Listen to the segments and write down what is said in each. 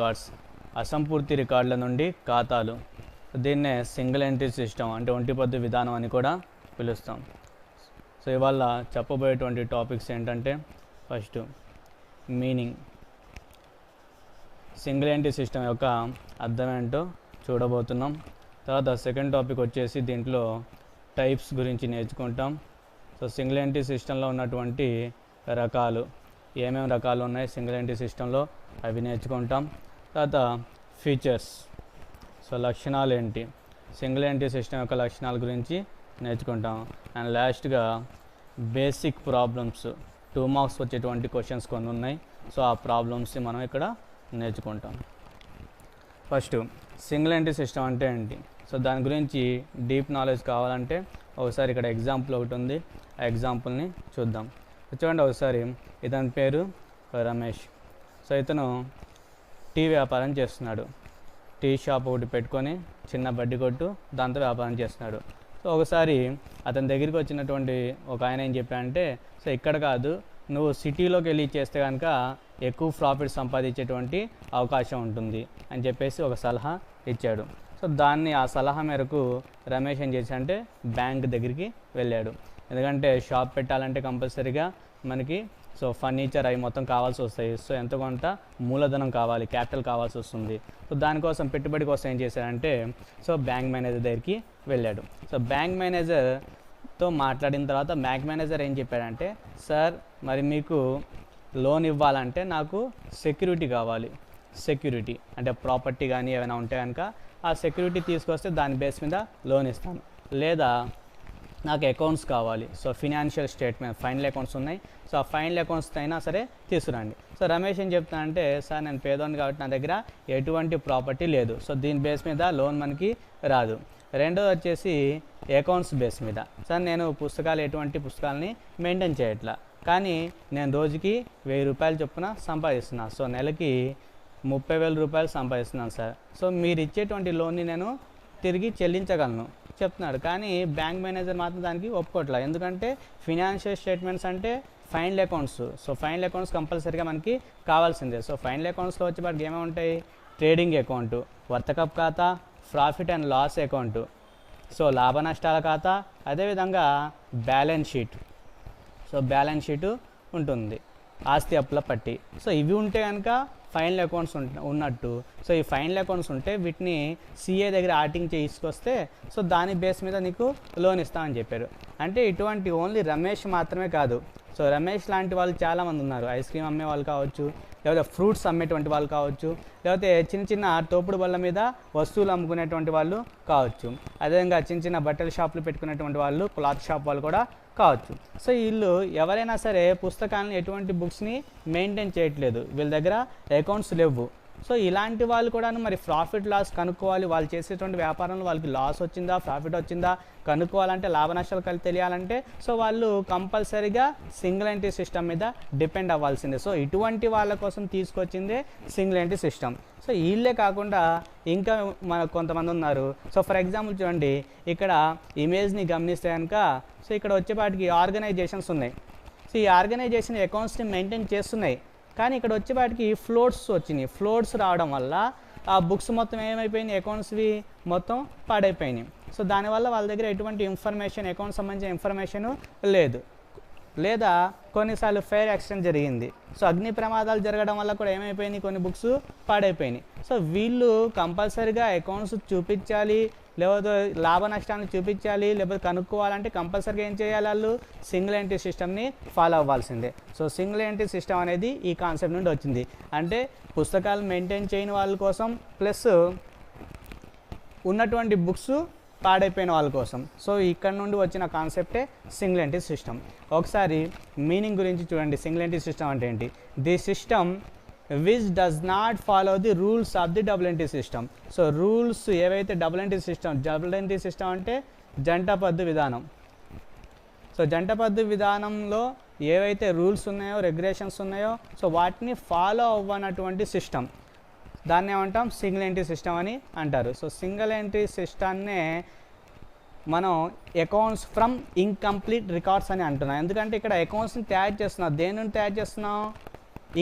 Records, అసంపూర్తి రికార్డుల నుండి ఖాతాలు. దీన్నే సింగిల్ ఎంట్రీ సిస్టమ్ అంటే ఒంటిపద్దు విధానం అని కూడా పిలుస్తాం. సో ఇవాళ చెప్పబోయేటువంటి టాపిక్స్ ఏంటంటే, first meaning, single entry system యొక్క అర్థం ఏంటో చూడబోతున్నాం. తర్వాత సెకండ్ టాపిక్ వచ్చేసి దీంట్లో టైప్స్ గురించి నేర్చుకుంటాం. సో సింగిల్ ఎంట్రీ సిస్టంలో ఉన్నటువంటి రకాలు, ఏమేమి రకాలు ఉన్నాయి సింగిల్ ఎంట్రీ సిస్టంలో అవి నేర్చుకుంటాం. తర్వాత ఫీచర్స్, సో లక్షణాలు ఏంటి, సింగిల్ ఎంట్రీ సిస్టమ్ యొక్క లక్షణాల గురించి నేర్చుకుంటాం. అండ్ లాస్ట్గా బేసిక్ ప్రాబ్లమ్స్, 2 మార్క్స్ వచ్చేటువంటి క్వశ్చన్స్ కొన్ని ఉన్నాయి. సో ఆ ప్రాబ్లమ్స్ మనం ఇక్కడ నేర్చుకుంటాం. ఫస్ట్ సింగిల్ ఎంట్రీ సిస్టమ్ అంటే ఏంటి, సో దాని గురించి డీప్ నాలెడ్జ్ కావాలంటే ఒకసారి ఇక్కడ ఎగ్జాంపుల్ ఒకటి ఉంది, ఆ ఎగ్జాంపుల్ని చూద్దాం. చూడండి ఒకసారి, ఇతని పేరు రమేష్. సో ఇతను టీ వ్యాపారం చేస్తున్నాడు. టీ షాప్ ఒకటి పెట్టుకొని చిన్న బడ్డీ కొట్టు, దాంతో వ్యాపారం చేస్తున్నాడు. సో ఒకసారి అతని దగ్గరికి వచ్చినటువంటి ఒక ఆయన ఏం చెప్పాడంటే, సో ఇక్కడ కాదు, నువ్వు సిటీలోకి వెళ్ళి చేస్తే కనుక ఎక్కువ ప్రాఫిట్ సంపాదించేటువంటి అవకాశం ఉంటుంది అని చెప్పేసి ఒక సలహా ఇచ్చాడు. సో ఆ సలహా మేరకు రమేష్ ఏం చేశాడంటే బ్యాంక్ దగ్గరికి వెళ్ళాడు. ఎందుకంటే షాప్ పెట్టాలంటే కంపల్సరీగా మనకి సో ఫర్నిచర్ అవి మొత్తం కావాల్సి వస్తాయి. సో ఎంతో కొంత మూలధనం కావాలి, క్యాపిటల్ కావాల్సి వస్తుంది. సో దానికోసం పెట్టుబడి కోసం ఏం చేశాడంటే, సో బ్యాంక్ మేనేజర్ దగ్గరికి వెళ్ళాడు. సో బ్యాంక్ మేనేజర్తో మాట్లాడిన తర్వాత బ్యాంక్ మేనేజర్ ఏం చెప్పాడంటే, సార్ మరి మీకు లోన్ ఇవ్వాలంటే నాకు సెక్యూరిటీ కావాలి. సెక్యూరిటీ అంటే ప్రాపర్టీ కానీ ఏమైనా ఉంటే కనుక ఆ సెక్యూరిటీ తీసుకొస్తే దాని బేస్ మీద లోన్ ఇస్తాను, లేదా నాకు అకౌంట్స్ కావాలి. So financial statement, final accounts ఉన్నాయి. సో ఆ ఫైనల్ అకౌంట్స్ అయినా సరే తీసుకురండి. సో రమేష్ ఏం చెప్తానంటే, సార్ నేను పేదోని కాబట్టి నా దగ్గర ఎటువంటి ప్రాపర్టీ లేదు, సో దీని బేస్ మీద లోన్ మనకి రాదు. రెండోది వచ్చేసి అకౌంట్స్ బేస్ మీద, సార్ నేను ఎటువంటి పుస్తకాలని మెయింటైన్ చేయట్లా, కానీ నేను రోజుకి 1000 రూపాయలు చొప్పున సంపాదిస్తున్నాను. సో నెలకి 30,000 రూపాయలు సంపాదిస్తున్నాను సార్. సో మీరు ఇచ్చేటువంటి లోన్ని నేను తిరిగి చెల్లించగలను చెప్తున్నాడు. కానీ బ్యాంక్ మేనేజర్ మాత్రం దానికి ఒప్పుకోవట్లేదు. ఎందుకంటే ఫినాన్షియల్ స్టేట్మెంట్స్ అంటే final accounts. So final accounts కంపల్సరీగా మనకి కావాల్సిందే. సో ఫైనల్ అకౌంట్స్లో వచ్చేపాటికి ఏమేమి ఉంటాయి, ట్రేడింగ్ అకౌంటు, వర్తకపు ఖాతా, profit and loss account, so లాభ నష్టాల ఖాతా, అదేవిధంగా balance sheet. So balance sheet ఉంటుంది, ఆస్తి అప్పుల పట్టి. సో ఇవి ఉంటే కనుక ఫైనల్ అకౌంట్స్ ఉన్నట్టు. సో ఈ ఫైనల్ అకౌంట్స్ ఉంటే వీటిని సిఏ దగ్గర ఆడిటింగ్ చేసుకొస్తే సో దాని బేస్ మీద నీకు లోన్ ఇస్తామని చెప్పారు. అంటే ఇటువంటి ఓన్లీ రమేష్ మాత్రమే కాదు, సో రమేష్ లాంటి వాళ్ళు చాలామంది ఉన్నారు. ఐస్ క్రీమ్ అమ్మే వాళ్ళు కావచ్చు, లేకపోతే ఫ్రూట్స్ అమ్మేటువంటి వాళ్ళు కావచ్చు, లేకపోతే చిన్న చిన్న తోపుడు బళ్ళ మీద వస్తువులు అమ్ముకునేటువంటి వాళ్ళు కావచ్చు, అదేవిధంగా చిన్న చిన్న బట్టల షాపులు పెట్టుకునేటువంటి వాళ్ళు, క్లాత్ షాప్ వాళ్ళు కూడా కావచ్చు. సో వీళ్ళు ఎవరైనా సరే పుస్తకాలను, ఎటువంటి బుక్స్ని మెయింటైన్ చేయట్లేదు, వీళ్ళ దగ్గర అకౌంట్స్ లేవు. సో ఇలాంటి వాళ్ళు కూడా మరి ప్రాఫిట్ లాస్ కనుక్కోవాలి, వాళ్ళు చేసేటువంటి వ్యాపారంలో వాళ్ళకి లాస్ వచ్చిందా ప్రాఫిట్ వచ్చిందా కనుక్కోవాలంటే, లాభ నష్టాలు కలిసి తెలియాలంటే సో వాళ్ళు కంపల్సరీగా సింగిల్ ఎంట్రీ సిస్టమ్ మీద డిపెండ్ అవ్వాల్సిందే. సో ఇటువంటి వాళ్ళ కోసం తీసుకొచ్చిందే సింగిల్ ఎంట్రీ సిస్టమ్. సో వీళ్ళే కాకుండా ఇంకా మన కొంతమంది ఉన్నారు. సో ఫర్ ఎగ్జాంపుల్ చూడండి, ఇక్కడ ఇమేజ్ని గమనిస్తే కనుక సో ఇక్కడ వచ్చేపాటికి ఆర్గనైజేషన్స్ ఉన్నాయి. సో ఈ ఆర్గనైజేషన్ అకౌంట్స్ని మెయింటైన్ చేస్తున్నాయి, కానీ ఇక్కడ వచ్చేపాటికి ఫ్లోట్స్ వచ్చినాయి. ఫ్లోట్స్ రావడం వల్ల ఆ బుక్స్ మొత్తం ఏమైపోయినాయి, అకౌంట్స్వి మొత్తం పాడైపోయినాయి. సో దానివల్ల వాళ్ళ దగ్గర ఎటువంటి ఇన్ఫర్మేషన్, అకౌంట్ సంబంధించిన ఇన్ఫర్మేషను లేదు, లేదా కొన్నిసార్లు ఫైర్ యాక్సిడెంట్ జరిగింది. సో అగ్ని ప్రమాదాలు జరగడం వల్ల కూడా ఏమైపోయినాయి, కొన్ని బుక్స్ పాడైపోయినాయి. సో వీళ్ళు కంపల్సరీగా అకౌంట్స్ చూపించాలి, లేకపోతే లాభ నష్టాన్ని చూపించాలి, లేకపోతే కనుక్కోవాలంటే కంపల్సరీగా ఏం చేయాలి, వాళ్ళు సింగిల్ ఎంట్రీ సిస్టమ్ని ఫాలో అవ్వాల్సిందే. సో సింగిల్ ఎంట్రీ సిస్టమ్ అనేది ఈ కాన్సెప్ట్ నుండి వచ్చింది. అంటే పుస్తకాలు మెయింటైన్ చేయని వాళ్ళ కోసం, ప్లస్ ఉన్నటువంటి బుక్స్ పాడైపోయిన వాళ్ళ కోసం. సో ఇక్కడ నుండి వచ్చిన కాన్సెప్టే సింగిల్ ఎంట్రీ సిస్టమ్. ఒకసారి మీనింగ్ గురించి చూడండి. సింగిల్ ఎంట్రీ సిస్టమ్ అంటే ఏంటి, the system which does not follow the rules of the double entry system. So rules ఏవైతే డబుల్ ఎంట్రీ సిస్టమ్ అంటే జంట పద్దు విధానం. సో జంట పద్దు విధానంలో ఏవైతే రూల్స్ ఉన్నాయో, రెగ్యులేషన్స్ ఉన్నాయో, సో వాటిని ఫాలో అవ్వనటువంటి సిస్టమ్, దాన్ని ఏమంటాం, సింగిల్ ఎంట్రీ సిస్టమ్ అని అంటారు. సో సింగిల్ ఎంట్రీ సిస్టమ్నే మనం అకౌంట్స్ ఫ్రమ్ ఇన్కంప్లీట్ రికార్డ్స్ అని అంటున్నాం. ఎందుకంటే ఇక్కడ అకౌంట్స్ని తయారు చేస్తున్నాం. దేని నుండి తయారు చేస్తున్నాం,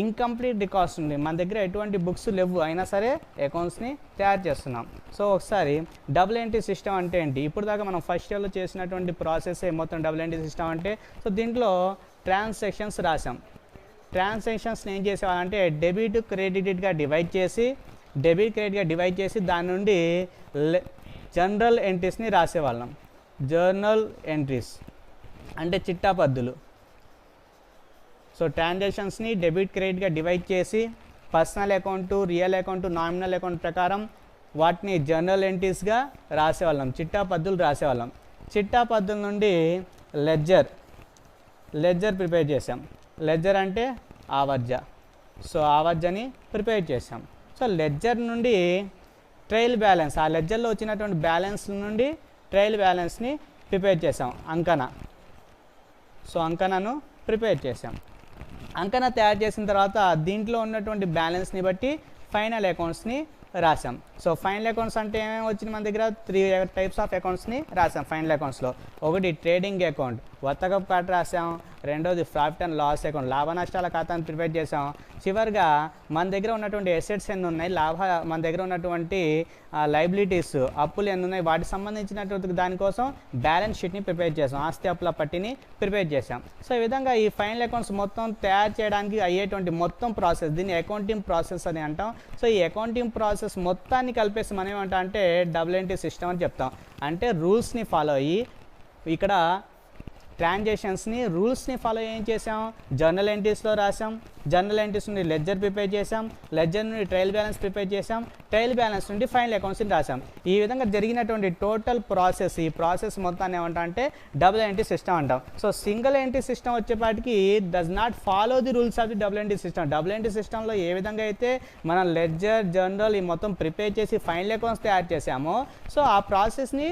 ఇన్కంప్లీట్ రికార్డ్స్ ఉంది, మన దగ్గర ఎటువంటి బుక్స్ లేవు అయినా సరే అకౌంట్స్ని తయారు చేస్తున్నాం. సో ఒకసారి డబుల్ ఎంట్రీ సిస్టమ్ అంటే ఏంటి, ఇప్పుడు దాకా మనం ఫస్ట్ ఇయర్లో చేసినటువంటి ప్రాసెస్ మొత్తం డబుల్ ఎంట్రీ సిస్టమ్ అంటే. సో దీంట్లో ట్రాన్సాక్షన్స్ రాసాం. ట్రాన్సాక్షన్స్ని ఏం చేసేవాళ్ళంటే డెబిట్ క్రెడిట్గా డివైడ్ చేసి దాని నుండి జనరల్ ఎంట్రీస్ని రాసేవాళ్ళం. జర్నల్ ఎంట్రీస్ అంటే చిట్టాపద్దులు. సో ట్రాన్సాక్షన్స్ని డెబిట్ క్రెడిట్గా డివైడ్ చేసి personal account, real account, nominal account ప్రకారం వాటిని జర్నల్ ఎంట్రీస్గా రాసేవాళ్ళం, చిట్టాపద్దులు రాసేవాళ్ళం. చిట్టాపద్దుల నుండి లెడ్జర్ ప్రిపేర్ చేసాం. లెడ్జర్ అంటే ఆవర్జ. సో ఆవర్జని ప్రిపేర్ చేసాం. సో లెడ్జర్ నుండి ట్రయల్ బ్యాలెన్స్, ఆ లెడ్జర్లో వచ్చినటువంటి బ్యాలెన్స్ నుండి ట్రయల్ బ్యాలెన్స్ని ప్రిపేర్ చేసాం, అంకన. సో అంకనను ప్రిపేర్ చేసాం. అంకన తయారు చేసిన తర్వాత దీంట్లో ఉన్నటువంటి బ్యాలెన్స్ని బట్టి ఫైనల్ అకౌంట్స్ని రాసాం. సో ఫైనల్ అకౌంట్స్ అంటే ఏమేమి వచ్చింది మన దగ్గర 3 టైప్స్ ఆఫ్ అకౌంట్స్ని రాసాం ఫైనల్ అకౌంట్స్లో. ఒకటి ట్రేడింగ్ అకౌంట్, వర్తకపు ఖాతా రాసాం. రెండోది ప్రాఫిట్ అండ్ లాస్ అకౌంట్, లాభ నష్టాల ఖాతాను ప్రిపేర్ చేసాం. చివరిగా మన దగ్గర ఉన్నటువంటి అసెట్స్ ఎన్ని ఉన్నాయి, మన దగ్గర ఉన్నటువంటి లైబిలిటీస్, అప్పులు ఎన్ని ఉన్నాయి, వాటికి సంబంధించినటువంటి దానికోసం బ్యాలెన్స్ షీట్ని ప్రిపేర్ చేసాం, ఆస్తి అప్పుల పట్టిని ప్రిపేర్ చేసాం. సో ఈ విధంగా ఈ ఫైనల్ అకౌంట్స్ మొత్తం తయారు చేయడానికి అయ్యేటువంటి మొత్తం ప్రాసెస్, దీన్ని అకౌంటింగ్ ప్రాసెస్ అని అంటాం. సో ఈ అకౌంటింగ్ ప్రాసెస్ మొత్తాన్ని కలిపేసి మనం ఏమంటాం అంటే డబుల్ ఎంట్రీ సిస్టమ్ అని చెప్తాం. అంటే రూల్స్ని ఫాలో అయ్యి ఇక్కడ ట్రాన్సాక్షన్స్ని రూల్స్ని ఫాలో ఏం చేసాం, జర్నల్ ఎంట్రీస్లో రాసాం. జర్నల్ ఎంట్రీస్ నుండి లెడ్జర్ ప్రిపేర్ చేసాం. లెడ్జర్ నుండి ట్రయల్ బ్యాలెన్స్ ప్రిపేర్ చేసాం. ట్రయల్ బ్యాలెన్స్ నుండి ఫైనల్ అకౌంట్స్ని రాసాం. ఈ విధంగా జరిగినటువంటి టోటల్ ప్రాసెస్, ఈ ప్రాసెస్ మొత్తాన్ని ఏమంటాం అంటే డబుల్ ఎంట్రీ సిస్టమ్ అంటాం. సో సింగిల్ ఎంట్రీ సిస్టమ్ వచ్చేపాటికి does not follow the rules of the double entry system. Double entry సిస్టంలో ఏ విధంగా అయితే మనం లెడ్జర్, జర్నల్ ఈ మొత్తం ప్రిపేర్ చేసి ఫైనల్ అకౌంట్స్ తయారు చేసామో, సో ఆ ప్రాసెస్ని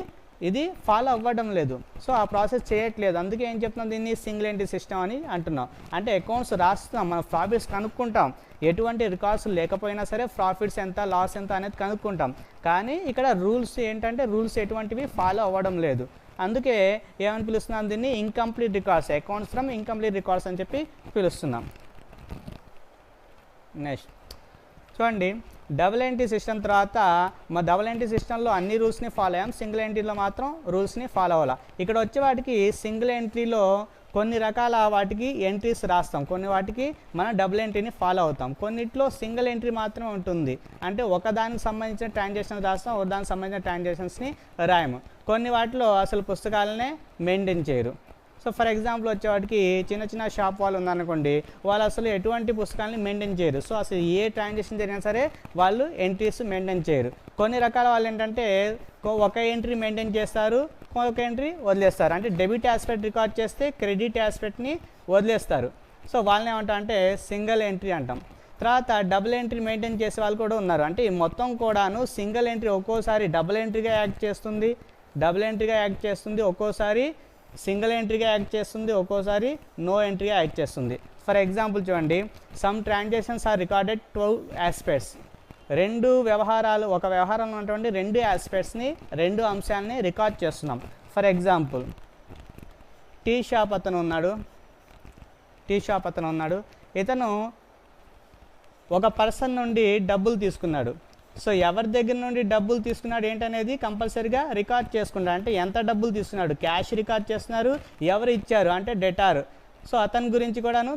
ఇది ఫాలో అవ్వడం లేదు. సో ఆ ప్రాసెస్ చేయట్లేదు. అందుకే ఏం చెప్తున్నాం, దీన్ని సింగిల్ ఎంట్రీ సిస్టమ్ అని అంటున్నాం. అంటే అకౌంట్స్ రాస్తున్నాం, మనం ప్రాఫిట్స్ కనుక్కుంటాం, ఎటువంటి రికార్డ్స్ లేకపోయినా సరే ప్రాఫిట్స్ ఎంత, లాస్ ఎంత అనేది కనుక్కుంటాం. కానీ ఇక్కడ రూల్స్ ఏంటంటే రూల్స్ ఎటువంటివి ఫాలో అవ్వడం లేదు. అందుకే ఏమని పిలుస్తున్నాం, దీన్ని incomplete records, accounts from incomplete records అని చెప్పి పిలుస్తున్నాం. నెక్స్ట్ చూడండి, డబుల్ ఎంట్రీ సిస్టమ్ తర్వాత మా డబుల్ ఎంట్రీ సిస్టంలో అన్ని రూల్స్ని ఫాలో అయ్యాం, సింగిల్ ఎంట్రీలో మాత్రం రూల్స్ని ఫాలో అవ్వాలి. ఇక్కడ వచ్చే వాటికి సింగిల్ ఎంట్రీలో కొన్ని రకాల వాటికి ఎంట్రీస్ రాస్తాం, కొన్ని వాటికి మనం డబుల్ ఎంట్రీని ఫాలో అవుతాం. కొన్నిట్లో సింగిల్ ఎంట్రీ మాత్రమే ఉంటుంది, అంటే ఒకదానికి సంబంధించిన ట్రాన్సాక్షన్స్ రాస్తాం, ఒకదానికి సంబంధించిన ట్రాన్సాక్షన్స్ని రాయము. కొన్ని వాటిలో అసలు పుస్తకాలనే మెయింటైన్ చేయరు. సో ఫర్ ఎగ్జాంపుల్ వచ్చేవాటికి చిన్న షాప్ వాళ్ళు ఉందనుకోండి, వాళ్ళు అసలు ఎటువంటి పుస్తకాలని మెయింటైన్ చేయరు. సో అసలు ఏ ట్రాన్సాక్షన్ జరిగినా సరే వాళ్ళు ఎంట్రీస్ మెయింటైన్ చేయరు. కొన్ని రకాల వాళ్ళు ఏంటంటే ఒక ఎంట్రీ మెయింటైన్ చేస్తారు, ఒక ఎంట్రీ వదిలేస్తారు. అంటే డెబిట్ ఆస్పెక్ట్ రికార్డ్ చేస్తే క్రెడిట్ ఆస్పెక్ట్ని వదిలేస్తారు. సో వాళ్ళని ఏమంటాం అంటే సింగిల్ ఎంట్రీ అంటాం. తర్వాత డబుల్ ఎంట్రీ మెయింటైన్ చేసే వాళ్ళు కూడా ఉన్నారు. అంటే ఈ మొత్తం కూడాను సింగిల్ ఎంట్రీ ఒక్కోసారి డబుల్ ఎంట్రీగా యాక్ట్ చేస్తుంది, ఒక్కోసారి సింగిల్ ఎంట్రీగా యాక్ట్ చేస్తుంది, ఒక్కోసారి నో ఎంట్రీగా యాక్ట్ చేస్తుంది. ఫర్ ఎగ్జాంపుల్ చూడండి, some transactions are recorded 12 aspects. ఒక వ్యవహారంలో ఉన్నటువంటి 2 ఆస్పెక్ట్స్ని, 2 అంశాలని రికార్డ్ చేస్తున్నాం. ఫర్ ఎగ్జాంపుల్ టీ షాప్ అతను ఉన్నాడు. ఇతను ఒక పర్సన్ నుండి డబ్బులు తీసుకున్నాడు. సో ఎవరి దగ్గర నుండి డబ్బులు తీసుకున్నాడు ఏంటనేది కంపల్సరీగా రికార్డ్ చేసుకుంటారు. అంటే ఎంత డబ్బులు తీసుకున్నాడు, క్యాష్ రికార్డ్ చేస్తున్నారు, ఎవరు ఇచ్చారు అంటే డెటార్. సో అతని గురించి కూడాను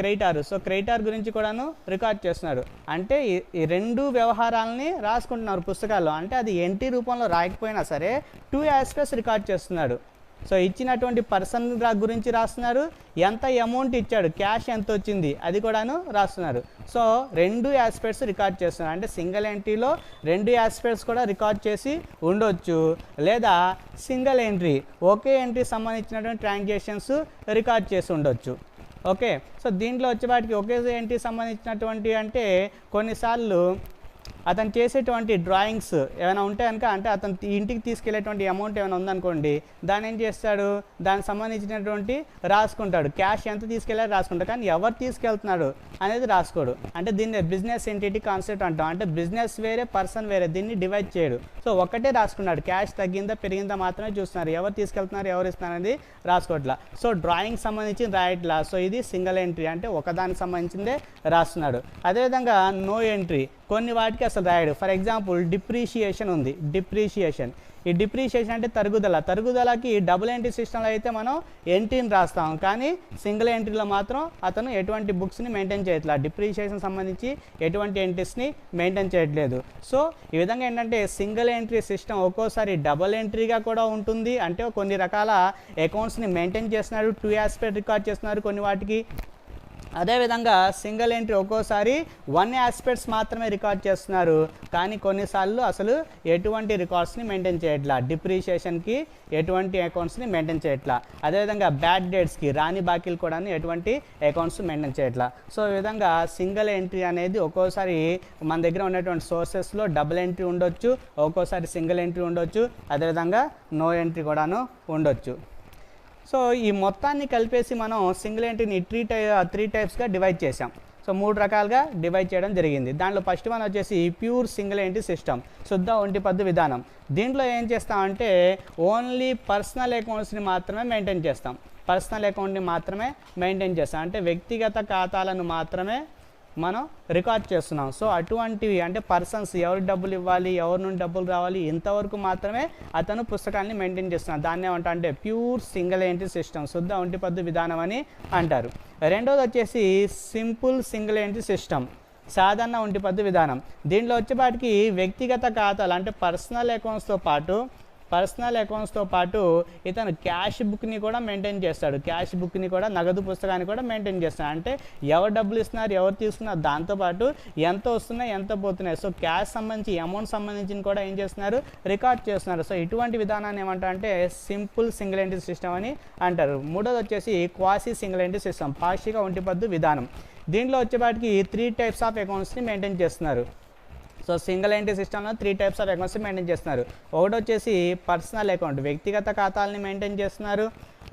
క్రెడిటార్. సో క్రెడిటార్ గురించి కూడాను రికార్డ్ చేస్తున్నారు. అంటే ఈ 2 వ్యవహారాలని రాసుకుంటున్నారు పుస్తకాల్లో. అంటే అది ఎంట్రీ రూపంలో రాయకపోయినా సరే 2 ఆస్పెక్ట్స్ రికార్డ్ చేస్తున్నాడు. సో ఇచ్చినటువంటి పర్సన్ గురించి రాస్తున్నారు, ఎంత అమౌంట్ ఇచ్చాడు, క్యాష్ ఎంత వచ్చింది అది కూడాను రాస్తున్నారు. సో 2 ఆస్పెక్ట్స్ రికార్డ్ చేస్తున్నారు. అంటే సింగిల్ ఎంట్రీలో 2 ఆస్పెక్ట్స్ కూడా రికార్డ్ చేసి ఉండొచ్చు, లేదా సింగిల్ ఎంట్రీ ఒకే ఎంట్రీ సంబంధించినటువంటి ట్రాన్సాక్షన్స్ రికార్డ్ చేసి ఉండొచ్చు. ఓకే, సో దీంట్లో వచ్చేవాటికి ఒకే ఎంట్రీ సంబంధించినటువంటి అంటే కొన్నిసార్లు అతను చేసేటువంటి డ్రాయింగ్స్ ఏమైనా ఉంటే కనుక, అంటే అతను ఇంటికి తీసుకెళ్లేటువంటి అమౌంట్ ఏమైనా ఉందనుకోండి, దాన్ని ఏం చేస్తాడు, దానికి సంబంధించినటువంటి రాసుకుంటాడు, క్యాష్ ఎంత తీసుకెళ్ళారు రాసుకుంటాడు, కానీ ఎవరు తీసుకెళ్తున్నాడు అనేది రాసుకోడు. అంటే దీన్ని బిజినెస్ ఎంటిటీ కాన్సెప్ట్ అంటాం. అంటే బిజినెస్ వేరే, పర్సన్ వేరే, దీన్ని డివైడ్ చేయడు. సో ఒక్కటే రాసుకున్నాడు, క్యాష్ తగ్గిందా పెరిగిందా మాత్రమే చూస్తున్నారు, ఎవరు తీసుకెళ్తున్నారు ఎవరు ఇస్తున్నారు అనేది రాసుకోవట్లా. సో డ్రాయింగ్ సంబంధించి రాయట్లా. సో ఇది సింగిల్ ఎంట్రీ, అంటే ఒకదానికి సంబంధించిందే రాస్తున్నాడు. అదేవిధంగా నో ఎంట్రీ, కొన్ని వాటికి అసలు రాయడు. ఫర్ ఎగ్జాంపుల్ డిప్రిషియేషన్ ఉంది, డిప్రిషియేషన్. ఈ డిప్రిషియేషన్ అంటే తరుగుదలకి డబుల్ ఎంట్రీ సిస్టంలో అయితే మనం ఎంట్రీని రాస్తాం, కానీ సింగిల్ ఎంట్రీలో మాత్రం అతను ఎటువంటి బుక్స్ని మెయింటైన్ చేయట్లేదు, డిప్రిషియేషన్ సంబంధించి ఎటువంటి ఎంట్రీస్ని మెయింటైన్ చేయట్లేదు. సో ఈ విధంగా ఏంటంటే సింగిల్ ఎంట్రీ సిస్టమ్ ఒక్కోసారి డబుల్ ఎంట్రీగా కూడా ఉంటుంది. అంటే కొన్ని రకాల అకౌంట్స్ని మెయింటైన్ చేస్తున్నారు, 2 ఆస్పెక్ట్ రికార్డ్ చేస్తున్నారు కొన్ని వాటికి. అదేవిధంగా సింగిల్ ఎంట్రీ ఒక్కోసారి 1 ఆస్పెక్ట్స్ మాత్రమే రికార్డ్ చేస్తున్నారు, కానీ కొన్నిసార్లు అసలు ఎటువంటి రికార్డ్స్ని మెయింటైన్ చేయట్లా, డిప్రిషియేషన్కి ఎటువంటి అకౌంట్స్ని మెయింటైన్ చేయట్లా. అదేవిధంగా బ్యాడ్ డేట్స్కి, రాని బాకీలు కూడా ఎటువంటి అకౌంట్స్ మెయింటైన్ చేయట్లా. సో ఈ విధంగా సింగిల్ ఎంట్రీ అనేది ఒక్కోసారి మన దగ్గర ఉన్నటువంటి సోర్సెస్లో డబుల్ ఎంట్రీ ఉండొచ్చు, ఒక్కోసారి సింగిల్ ఎంట్రీ ఉండొచ్చు, అదేవిధంగా నో ఎంట్రీ కూడాను ఉండొచ్చు. సో ఈ మొత్తాన్ని కలిపేసి మనం సింగిల్ ఎంట్రీని 3 టైప్స్గా డివైడ్ చేసాం. సో 3 రకాలుగా డివైడ్ చేయడం జరిగింది. దాంట్లో ఫస్ట్ వన్ వచ్చేసి ప్యూర్ సింగిల్ ఎంట్రీ సిస్టమ్, శుద్ధ ఒంటి పద్దు విధానం. దీంట్లో ఏం చేస్తామంటే ఓన్లీ పర్సనల్ అకౌంట్స్ని మాత్రమే మెయింటైన్ చేస్తాం, పర్సనల్ అకౌంట్ని మాత్రమే మెయింటైన్ చేస్తాం, అంటే వ్యక్తిగత ఖాతాలను మాత్రమే మనం రికార్డ్ చేస్తున్నాం. సో అటువంటివి అంటే పర్సన్స్ ఎవరికి డబ్బులు ఇవ్వాలి, ఎవరి నుండి డబ్బులు రావాలి, ఇంతవరకు మాత్రమే అతను పుస్తకాన్ని మెయింటైన్ చేస్తున్నాడు. దాన్ని ఏమంటారు అంటే ప్యూర్ సింగిల్ ఎంట్రీ సిస్టమ్, శుద్ధ ఒంటి పద్దు విధానం అని అంటారు. రెండోది వచ్చేసి సింపుల్ సింగిల్ ఎంట్రీ సిస్టమ్, సాధారణ ఒంటి పద్దు విధానం. దీంట్లో వచ్చేపాటికి వ్యక్తిగత ఖాతాలు అంటే పర్సనల్ అకౌంట్స్తో పాటు ఇతను క్యాష్ బుక్ని కూడా మెయింటైన్ చేస్తాడు, క్యాష్ బుక్ని కూడా, నగదు పుస్తకాన్ని కూడా మెయింటైన్ చేస్తాడు. అంటే ఎవరు డబ్బులు ఇస్తున్నారు, ఎవరు తీసుకున్నారు, దాంతోపాటు ఎంత వస్తున్నాయి ఎంత పోతున్నాయి, సో క్యాష్ సంబంధించి అమౌంట్ సంబంధించి కూడా ఏం చేస్తున్నారు, రికార్డ్ చేస్తున్నారు. సో ఇటువంటి విధానాన్ని ఏమంటారు అంటే సింపుల్ సింగిల్ ఎంట్రీ సిస్టమ్ అని అంటారు. మూడోది వచ్చేసి క్వాసీ సింగిల్ ఎంట్రీ సిస్టమ్, పాక్షిక ఒంటిపద్దు విధానం. దీంట్లో వచ్చేపాటికి 3 టైప్స్ ఆఫ్ అకౌంట్స్ని మెయింటైన్ చేస్తున్నారు. సో సింగిల్ ఎంట్రీ సిస్టంలో 3 టైప్స్ ఆఫ్ అకౌంట్స్ మెయింటైన్ చేస్తున్నారు. ఒకటి వచ్చేసి పర్సనల్ అకౌంట్, వ్యక్తిగత ఖాతాలని మెయింటైన్ చేస్తున్నారు.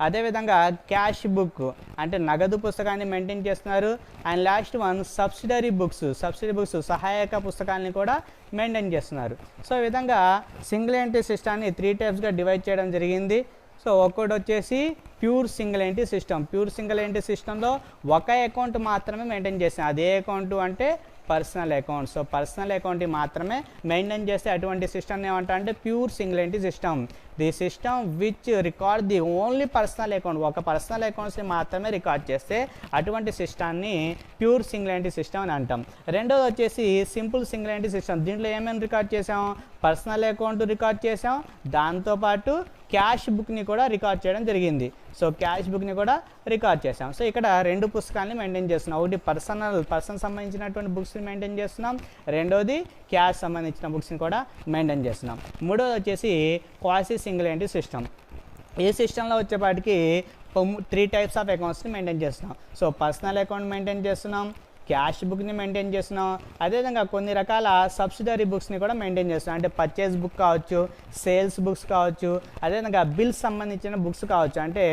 అదేవిధంగా క్యాష్ బుక్ అంటే నగదు పుస్తకాన్ని మెయింటైన్ చేస్తున్నారు. And last one subsidiary books సహాయక పుస్తకాలని కూడా మెయింటైన్ చేస్తున్నారు. సో ఈ విధంగా సింగిల్ ఎంట్రీ సిస్టాన్ని 3 టైప్స్గా డివైడ్ చేయడం జరిగింది. సో ఒకటి వచ్చేసి ప్యూర్ సింగిల్ ఎంట్రీ సిస్టంలో ఒక అకౌంట్ మాత్రమే మెయింటైన్ చేస్తాం. అదే అకౌంట్ అంటే personal account. So personal account మాత్రమే మెయింటైన్ చేస్తే అటువంటి సిస్టమ్ ఏమంటారంటే pure single entry system. The system which record the only personal account, ఒక పర్సనల్ అకౌంట్స్ని మాత్రమే రికార్డ్ చేస్తే అటువంటి సిస్టాన్ని ప్యూర్ సింగిల్ ఎంట్రీ సిస్టమ్ అని అంటాం. రెండోది వచ్చేసి సింపుల్ సింగిల్ ఎంట్రీ సిస్టమ్. దీంట్లో ఏమేమి రికార్డ్ చేసాం, పర్సనల్ అకౌంట్ రికార్డ్ చేసాం, దాంతోపాటు క్యాష్ బుక్ని కూడా రికార్డ్ చేయడం జరిగింది. సో క్యాష్ బుక్ని కూడా రికార్డ్ చేసాం. సో ఇక్కడ 2 పుస్తకాలని మెయింటైన్ చేస్తున్నాం. ఒకటి పర్సన్ సంబంధించినటువంటి బుక్స్ని మెయింటైన్ చేస్తున్నాం, రెండోది క్యాష్ సంబంధించిన బుక్స్ని కూడా మెయింటైన్ చేస్తున్నాం. మూడోది వచ్చేసి క్వాసీ సింగిల్ ఎంట్రీ సిస్టమ్. ఈ సిస్టంలో వచ్చేపాటికి 3 టైప్స్ ఆఫ్ అకౌంట్స్ని మెయింటైన్ చేస్తున్నాం. సో పర్సనల్ అకౌంట్ మెయింటైన్ చేస్తున్నాం, క్యాష్ బుక్ని మెయింటైన్ చేస్తున్నాం, అదేవిధంగా కొన్ని రకాల సబ్సిడరీ బుక్స్ని కూడా మెయింటైన్ చేస్తున్నాం. అంటే పర్చేస్ బుక్ కావచ్చు, సేల్స్ బుక్స్ కావచ్చు, అదేవిధంగా బిల్స్ సంబంధించిన బుక్స్ కావచ్చు. అంటే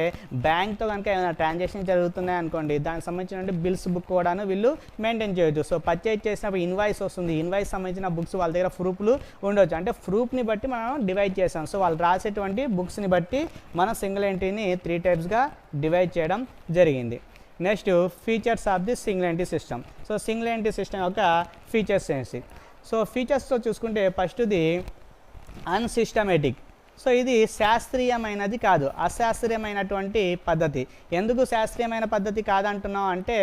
బ్యాంక్తో కనుక ఏమైనా ట్రాన్సాక్షన్ జరుగుతున్నాయి అనుకోండి, దానికి సంబంధించిన బిల్స్ బుక్ కూడాను వీళ్ళు మెయింటైన్ చేయొచ్చు. సో పర్చేజ్ చేసినప్పుడు ఇన్వాయిస్ వస్తుంది, ఇన్వాయిస్ సంబంధించిన బుక్స్ వాళ్ళ దగ్గర ప్రూఫ్లు ఉండవచ్చు. అంటే ప్రూఫ్ని బట్టి మనం డివైడ్ చేసాం. సో వాళ్ళు రాసేటువంటి బుక్స్ని బట్టి మనం సింగిల్ ఎంట్రీని 3 టైప్స్గా డివైడ్ చేయడం జరిగింది. Next features of the single entry system. So single entry system యొక్క ఫీచర్స్ ఏంటి? సో ఫీచర్స్తో చూసుకుంటే ఫస్ట్ది అన్సిస్టమేటిక్. సో ఇది శాస్త్రీయమైనది కాదు, అశాస్త్రీయమైనటువంటి పద్ధతి. ఎందుకు శాస్త్రీయమైన పద్ధతి కాదంటున్నాం అంటే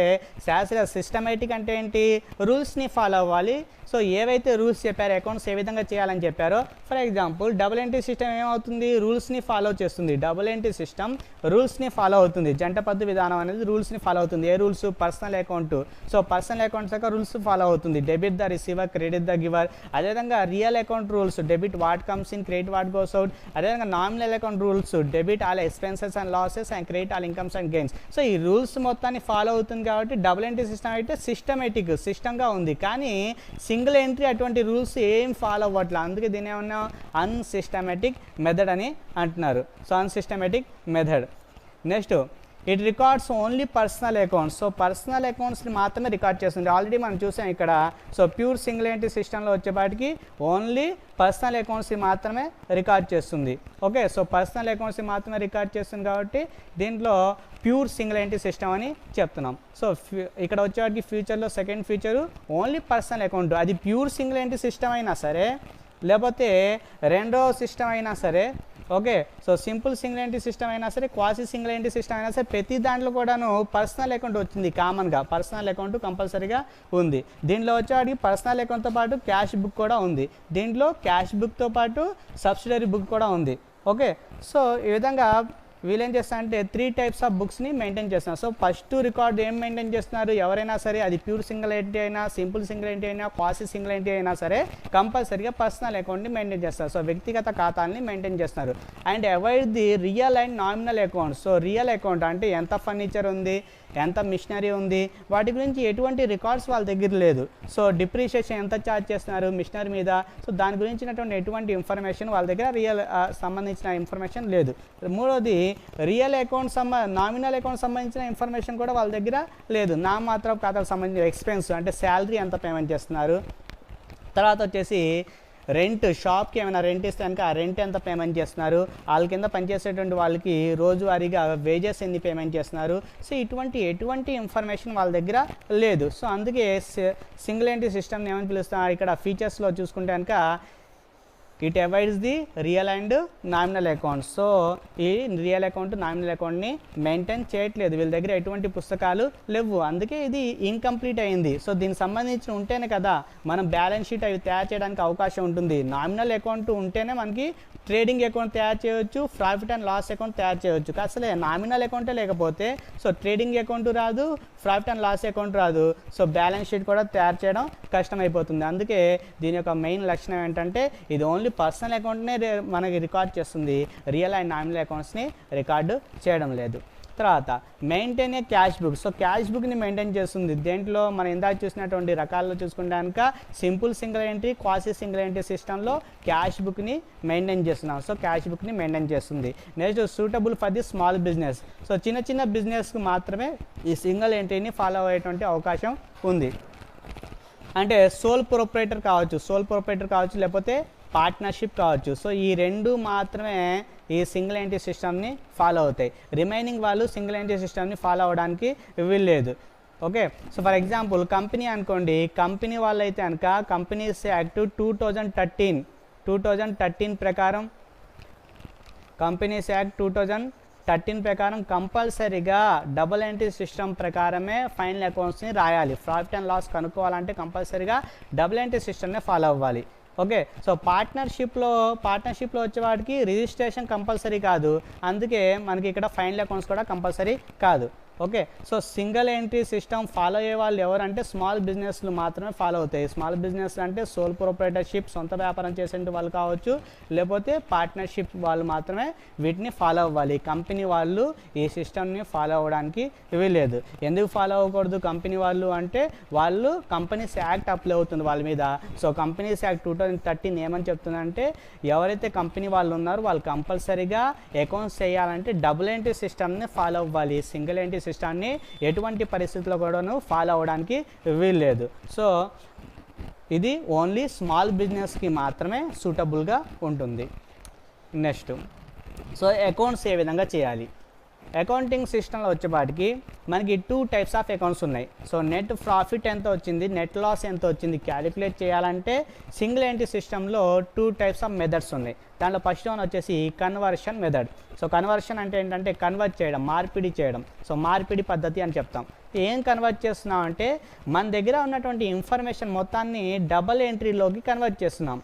సిస్టమేటిక్ అంటే ఏంటి, రూల్స్ని ఫాలో అవ్వాలి. సో ఏవైతే రూల్స్ చెప్పారో, అకౌంట్స్ ఏ విధంగా చేయాలని చెప్పారో, for example double entry system ఏమవుతుంది, రూల్స్ని ఫాలో చేస్తుంది. డబుల్ ఎంట్రీ సిస్టమ్ రూల్స్ని ఫాలో అవుతుంది. జంట పద్దు విధానం అనేది రూల్స్ని ఫాలో అవుతుంది. ఏ rules, personal account. So personal accounts యొక్క రూల్స్ ఫాలో అవుతుంది. Debit the receiver, credit the giver. అదేవిధంగా real account rules, debit what comes in, credit what goes out. అదేవిధంగా nominal account rules debit all expenses and losses and credit all incomes and gains. So ఈ rules మొత్తాన్ని follow అవుతుంది కాబట్టి double entry system అయితే సిస్టమ్గా ఉంది. కానీ single entry అటువంటి రూల్స్ ఏం ఫాలో అవ్వట్లేదు. అందుకే దీని ఏమన్నా అన్సిస్టమేటిక్ మెథడ్ అని అంటున్నారు. So unsystematic method. Next it records only personal accounts. So personal అకౌంట్స్ని మాత్రమే రికార్డ్ చేస్తుంది. ఆల్రెడీ మనం చూసాం ఇక్కడ. సో ప్యూర్ సింగిల్ ఎంట్రీ సిస్టంలో వచ్చేపాటికి ఓన్లీ పర్సనల్ అకౌంట్స్ని మాత్రమే రికార్డ్ చేస్తుంది. ఓకే, సో పర్సనల్ అకౌంట్స్ని మాత్రమే రికార్డ్ చేస్తుంది కాబట్టి దీంట్లో ప్యూర్ సింగిల్ ఎంట్రీ సిస్టమ్ అని చెప్తున్నాం. సో ఇక్కడ వచ్చేవాటికి ఫ్యూచర్లో second feature only personal account. అది ప్యూర్ సింగిల్ ఎంట్రీ సిస్టమ్ అయినా సరే లేకపోతే రెండో సిస్టమ్ అయినా సరే, okay, so simple single entry system అయినా సరే క్వాసీ సింగిల్ ఎంట్రీ సిస్టమ్ అయినా సరే ప్రతి దాంట్లో కూడాను పర్సనల్ అకౌంట్ వచ్చింది. కామన్గా పర్సనల్ అకౌంట్ కంపల్సరీగా ఉంది. దీంట్లో వచ్చేవాడికి పర్సనల్ అకౌంట్తో పాటు క్యాష్ బుక్ కూడా ఉంది. దీంట్లో క్యాష్ బుక్తో పాటు సబ్సిడరీ బుక్ కూడా ఉంది. ఓకే, సో ఈ విధంగా వీళ్ళు ఏం చేస్తారంటే 3 టైప్స్ ఆఫ్ బుక్స్ని మెయింటైన్ చేస్తున్నారు. సో ఫస్ట్ రికార్డ్ ఏం మెయింటైన్ చేస్తున్నారు, ఎవరైనా సరే అది ప్యూర్ సింగిల్ ఎంట్రీ అయినా సింపుల్ సింగిల్ ఎంట్రీ అయినా క్వాసీ సింగిల్ ఎంట్రీ అయినా సరే కంపల్సరీగా పర్సనల్ అకౌంట్ని మెయింటైన్ చేస్తారు. సో వ్యక్తిగత ఖాతాలని మెయింటైన్ చేస్తున్నారు. And avoid the real and nominal account. So real account అంటే ఎంత ఫర్నిచర్ ఉంది, ఎంత మిషనరీ ఉంది, వాటి గురించి ఎటువంటి రికార్డ్స్ వాళ్ళ దగ్గర లేదు. సో డిప్రిషియేషన్ ఎంత ఛార్జ్ చేస్తున్నారు మిషనరీ మీద, సో దాని గురించినటువంటి ఎటువంటి ఇన్ఫర్మేషన్ వాళ్ళ దగ్గర సంబంధించిన ఇన్ఫర్మేషన్ లేదు. మూడోది రియల్ అకౌంట్ నామినల్ అకౌంట్ సంబంధించిన ఇన్ఫర్మేషన్ కూడా వాళ్ళ దగ్గర లేదు. నామమాత్రపు ఖాతాకు సంబంధించిన ఎక్స్పెన్స్ అంటే శాలరీ ఎంత పేమెంట్ చేస్తున్నారు, తర్వాత వచ్చేసి రెంట్, షాప్కి ఏమైనా రెంట్ ఇస్తే కనుక ఆ రెంట్ ఎంత పేమెంట్ చేస్తున్నారు, వాళ్ళ కింద పనిచేసేటువంటి వాళ్ళకి రోజువారీగా వేజెస్ ఎన్ని పేమెంట్ చేస్తున్నారు, సో ఎటువంటి ఇన్ఫర్మేషన్ వాళ్ళ దగ్గర లేదు. సో అందుకే సింగిల్ ఎంట్రీ సిస్టమ్ని ఏమని పిలుస్తున్నారు, ఇక్కడ ఫీచర్స్లో చూసుకుంటే కనుక it avoids the real and nominal account. So ఈ రియల్ అకౌంట్ నామినల్ అకౌంట్ని మెయింటైన్ చేయట్లేదు. వీళ్ళ దగ్గర ఎటువంటి పుస్తకాలు లేవు, అందుకే ఇది ఇన్కంప్లీట్ అయింది. సో దీనికి సంబంధించి ఉంటేనే కదా మనం బ్యాలెన్స్ షీట్ అవి తయారు చేయడానికి అవకాశం ఉంటుంది. నామినల్ అకౌంట్ ఉంటేనే మనకి ట్రేడింగ్ అకౌంట్ తయారు చేయవచ్చు, ప్రాఫిట్ అండ్ లాస్ అకౌంట్ తయారు చేయవచ్చు. అసలే నామినల్ అకౌంటే లేకపోతే సో ట్రేడింగ్ అకౌంట్ రాదు, ప్రాఫిట్ అండ్ లాస్ అకౌంట్ రాదు, సో బ్యాలెన్స్ షీట్ కూడా తయారు చేయడం కష్టమైపోతుంది. అందుకే దీని యొక్క మెయిన్ లక్షణం ఏంటంటే ఇది ఓన్లీ పర్సనల్ అకౌంట్నే మనకి రికార్డ్ చేస్తుంది, రియల్ అండ్ నామినల్ అకౌంట్స్ని రికార్డు చేయడం లేదు. తర్వాత maintain a cash book. So cash బుక్ని మెయింటైన్ చేస్తుంది. దేంట్లో మనం ఇందాక చూసినటువంటి రకాల్లో చూసుకుంటే కనుక simple single entry quasi single entry సిస్టంలో క్యాష్ బుక్ని మెయింటైన్ చేస్తున్నాం. సో క్యాష్ బుక్ని మెయింటైన్ చేస్తుంది. Next suitable for the small business. So చిన్న బిజినెస్కి మాత్రమే ఈ సింగిల్ ఎంట్రీని ఫాలో అయ్యేటువంటి అవకాశం ఉంది. అంటే సోల్ ప్రొప్రైటర్ కావచ్చు లేకపోతే పార్ట్నర్షిప్ కావచ్చు. సో ఈ రెండు మాత్రమే ఈ సింగిల్ ఎంట్రీ సిస్టమ్ని ఫాలో అవుతాయి. రిమైనింగ్ వాళ్ళు సింగిల్ ఎంట్రీ సిస్టమ్ని ఫాలో అవ్వడానికి వీల్లేదు. Okay, so for example company అనుకోండి, కంపెనీ వాళ్ళు అయితే కనుక కంపెనీస్ యాక్ట్ 2013 ప్రకారం, కంపెనీస్ యాక్ట్ 2013 ప్రకారం కంపల్సరీగా డబుల్ ఎంట్రీ సిస్టమ్ ప్రకారమే ఫైనల్ అకౌంట్స్ని రాయాలి. ప్రాఫిట్ అండ్ లాస్ కనుక్కోవాలంటే కంపల్సరీగా డబుల్ ఎంట్రీ సిస్టమ్నే ఫాలో అవ్వాలి. ఓకే, సో పార్ట్నర్షిప్లో వచ్చేవాడికి రిజిస్ట్రేషన్ కంపల్సరీ కాదు, అందుకే మనకి ఇక్కడ ఫైనల్ అకౌంట్స్ కూడా కంపల్సరీ కాదు. Okay, so single entry system follow అయ్యే వాళ్ళు ఎవరంటే స్మాల్ బిజినెస్లు మాత్రమే ఫాలో అవుతాయి. స్మాల్ బిజినెస్ అంటే సోల్ ప్రొప్రైటర్షిప్, సొంత వ్యాపారం చేసే వాళ్ళు కావచ్చు, లేకపోతే పార్ట్నర్షిప్ వాళ్ళు మాత్రమే వీటిని ఫాలో అవ్వాలి. కంపెనీ వాళ్ళు ఈ సిస్టమ్ని ఫాలో అవ్వడానికి వీల్లేదు. ఎందుకు ఫాలో అవ్వకూడదు కంపెనీ వాళ్ళు అంటే వాళ్ళు కంపెనీస్ యాక్ట్ అప్లై అవుతుంది వాళ్ళ మీద. సో కంపెనీస్ యాక్ట్ 2013 ఏమని చెప్తుందంటే ఎవరైతే కంపెనీ వాళ్ళు ఉన్నారో వాళ్ళు కంపల్సరీగా అకౌంట్స్ చేయాలంటే డబుల్ ఎంట్రీ సిస్టమ్ని ఫాలో అవ్వాలి. సింగిల్ ఎంట్రీ సిస్టమ్ని ఎటువంటి పరిస్థితుల్లో కూడాను ఫాలో అవ్వడానికి వీల్లేదు. సో ఇది ఓన్లీ స్మాల్ బిజినెస్కి మాత్రమే సూటబుల్గా ఉంటుంది. నెక్స్ట్, సో అకౌంట్స్ ఏ విధంగా చేయాలి. అకౌంటింగ్ సిస్టంలో వచ్చేపాటికి మనకి 2 టైప్స్ ఆఫ్ అకౌంట్స్ ఉన్నాయి. సో నెట్ ప్రాఫిట్ ఎంత వచ్చింది, నెట్ లాస్ ఎంత వచ్చింది క్యాలిక్యులేట్ చేయాలంటే సింగిల్ ఎంట్రీ సిస్టంలో 2 టైప్స్ ఆఫ్ మెథడ్స్ ఉన్నాయి. దాంట్లో ఫస్ట్ వన్ వచ్చేసి కన్వర్షన్ మెథడ్. సో కన్వర్షన్ అంటే ఏంటంటే కన్వర్ట్ చేయడం, మార్పిడి చేయడం. సో మార్పిడి పద్ధతి అని చెప్తాం. ఏం కన్వర్ట్ చేస్తున్నాం అంటే మన దగ్గర ఉన్నటువంటి ఇన్ఫర్మేషన్ మొత్తాన్ని డబుల్ ఎంట్రీలోకి కన్వర్ట్ చేస్తున్నాం.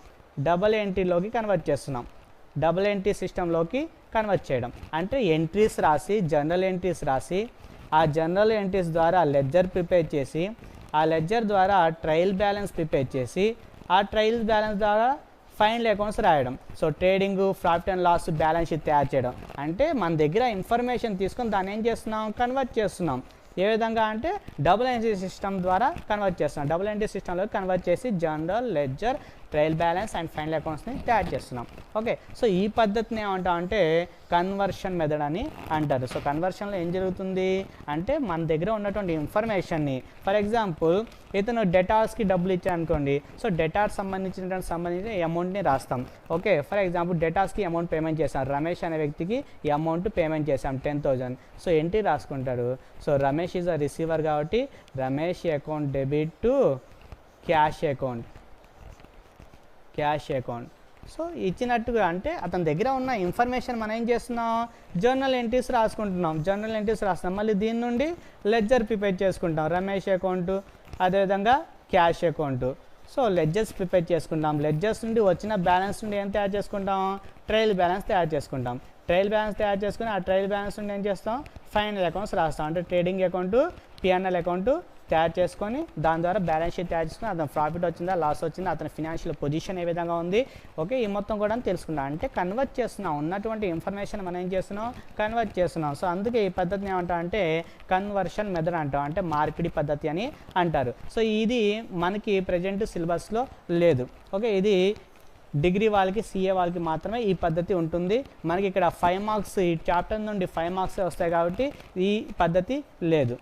డబుల్ ఎంట్రీ సిస్టంలోకి కన్వర్ట్ చేయడం అంటే ఎంట్రీస్ రాసి, జనరల్ ఎంట్రీస్ రాసి, ఆ జనరల్ ఎంట్రీస్ ద్వారా లెడ్జర్ ప్రిపేర్ చేసి, ఆ లెడ్జర్ ద్వారా ట్రయల్ బ్యాలెన్స్ ప్రిపేర్ చేసి, ఆ ట్రయల్ బ్యాలెన్స్ ద్వారా ఫైనల్ అకౌంట్స్ రాయడం. So trading, profit and loss, balance sheet తయారు చేయడం. అంటే మన దగ్గర ఇన్ఫర్మేషన్ తీసుకొని దాన్ని ఏం చేస్తున్నాం, కన్వర్ట్ చేస్తున్నాం. ఏ విధంగా అంటే డబుల్ ఎంట్రీ సిస్టమ్ ద్వారా కన్వర్ట్ చేస్తున్నాం. డబుల్ ఎంట్రీ సిస్టంలో కన్వర్ట్ చేసి general, ledger, trial balance and final అకౌంట్స్ని తయారు చేస్తున్నాం. ఓకే, సో ఈ పద్ధతిని ఏమంటాం అంటే కన్వర్షన్ మెథడ్ అని అంటారు. సో కన్వర్షన్లో ఏం జరుగుతుంది అంటే మన దగ్గర ఉన్నటువంటి ఇన్ఫర్మేషన్ని, ఫర్ ఎగ్జాంపుల్ ఇతను డెటార్స్కి డబ్బులు ఇచ్చారనుకోండి. సో డెటార్స్ సంబంధించిన అమౌంట్ని రాస్తాం. ఓకే, ఫర్ ఎగ్జాంపుల్ డెటార్స్కి అమౌంట్ పేమెంట్ చేస్తాం. రమేష్ అనే వ్యక్తికి ఈ అమౌంట్ పేమెంట్ చేసాం 10,000. సో ఎంట్రీ రాసుకుంటాడు. So Ramesh is a receiver కాబట్టి Ramesh account debit to cash account. So ఇచ్చినట్టుగా అంటే అతని దగ్గర ఉన్న ఇన్ఫర్మేషన్ మనం ఏం చేస్తున్నాం, జర్నల్ ఎంట్రీస్ రాస్తున్నాం. మళ్ళీ దీని నుండి లెడ్జర్ ప్రిపేర్ చేసుకుంటాం. రమేష్ అకౌంట్, అదేవిధంగా cash account. So ledgers prepare చేసుకుంటాం. లెడ్జర్స్ నుండి వచ్చిన బ్యాలెన్స్ నుండి ఏం తయారు చేసుకుంటాం, ట్రయల్ బ్యాలెన్స్ తయారు చేసుకుంటాం. ట్రయల్ బ్యాలెన్స్ తయారు చేసుకుని ఆ ట్రయల్ బ్యాలెన్స్ నుండి ఏం చేస్తాం, ఫైనల్ అకౌంట్స్ రాస్తాం. అంటే ట్రేడింగ్ అకౌంట్, పిఎన్ఎల్ అకౌంట్ తయారు చేసుకొని దాని ద్వారా బ్యాలెన్స్ షీట్ తయారు చేసుకుని అతను ప్రాఫిట్ వచ్చిందా, లాస్ వచ్చిందా, అతని ఫినాన్షియల్ పొజిషన్ ఏ విధంగా ఉంది, ఓకే, ఈ మొత్తం కూడా తెలుసుకున్నాం. అంటే కన్వర్ట్ చేస్తున్నాం. ఉన్నటువంటి ఇన్ఫర్మేషన్ మనం ఏం చేస్తున్నాం, కన్వర్ట్ చేస్తున్నాం. సో అందుకే ఈ పద్ధతిని ఏమంటాం అంటే కన్వర్షన్ మెథడ్ అంటాం. అంటే మార్పిడి పద్ధతి అని అంటారు. సో ఇది మనకి ప్రజెంట్ సిలబస్లో లేదు. ఓకే, ఇది డిగ్రీ వాళ్ళకి, సిఏ వాళ్ళకి మాత్రమే ఈ పద్ధతి ఉంటుంది. మనకి ఇక్కడ 5 మార్క్స్, ఈ చాప్టర్ నుండి 5 మార్క్స్ వస్తాయి కాబట్టి ఈ పద్ధతి లేదు.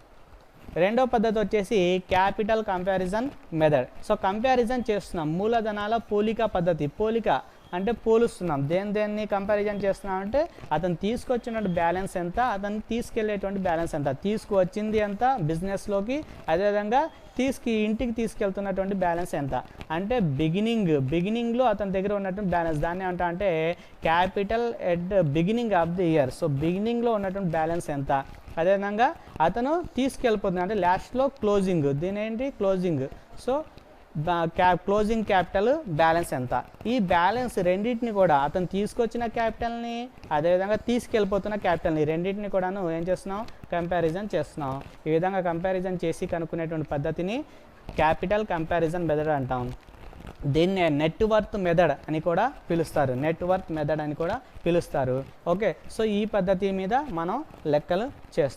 రెండో పద్ధతి వచ్చేసి capital comparison method. So comparison చేస్తున్నాం. మూలధనాల పోలిక పద్ధతి. పోలిక అంటే పోలుస్తున్నాం. దేన్ని కంపారిజన్ చేస్తున్నాం అంటే అతను తీసుకొచ్చినటువంటి బ్యాలెన్స్ ఎంత, అతను తీసుకెళ్లేటువంటి బ్యాలెన్స్ ఎంత, తీసుకువచ్చింది ఎంత బిజినెస్లోకి, అదేవిధంగా ఇంటికి తీసుకెళ్తున్నటువంటి బ్యాలెన్స్ ఎంత. అంటే బిగినింగ్లో అతని దగ్గర ఉన్నటువంటి బ్యాలెన్స్, దాన్ని ఏమంటా అంటే capital at beginning of the year. So బిగినింగ్లో ఉన్నటువంటి బ్యాలెన్స్ ఎంత, అదేవిధంగా అతను తీసుకెళ్ళిపోతుంది అంటే లాస్ట్లో క్లోజింగ్, దీని ఏంటి closing. So closing capital balance ఎంత. ఈ బ్యాలెన్స్ రెండింటిని కూడా అతను తీసుకొచ్చిన క్యాపిటల్ని, అదేవిధంగా తీసుకెళ్ళిపోతున్న క్యాపిటల్ని, రెండింటిని కూడాను ఏం చేస్తున్నాం, కంపారిజన్ చేస్తున్నాం. ఈ విధంగా కంపారిజన్ చేసి కనుక్కునేటువంటి పద్ధతిని క్యాపిటల్ కంపారిజన్ మెథడ్ అంటాం. దీన్ని నెట్వర్త్ మెథడ్ అని కూడా పిలుస్తారు. ఓకే, సో ఈ పద్ధతి మీద మనం లెక్కలు చేస్తాం.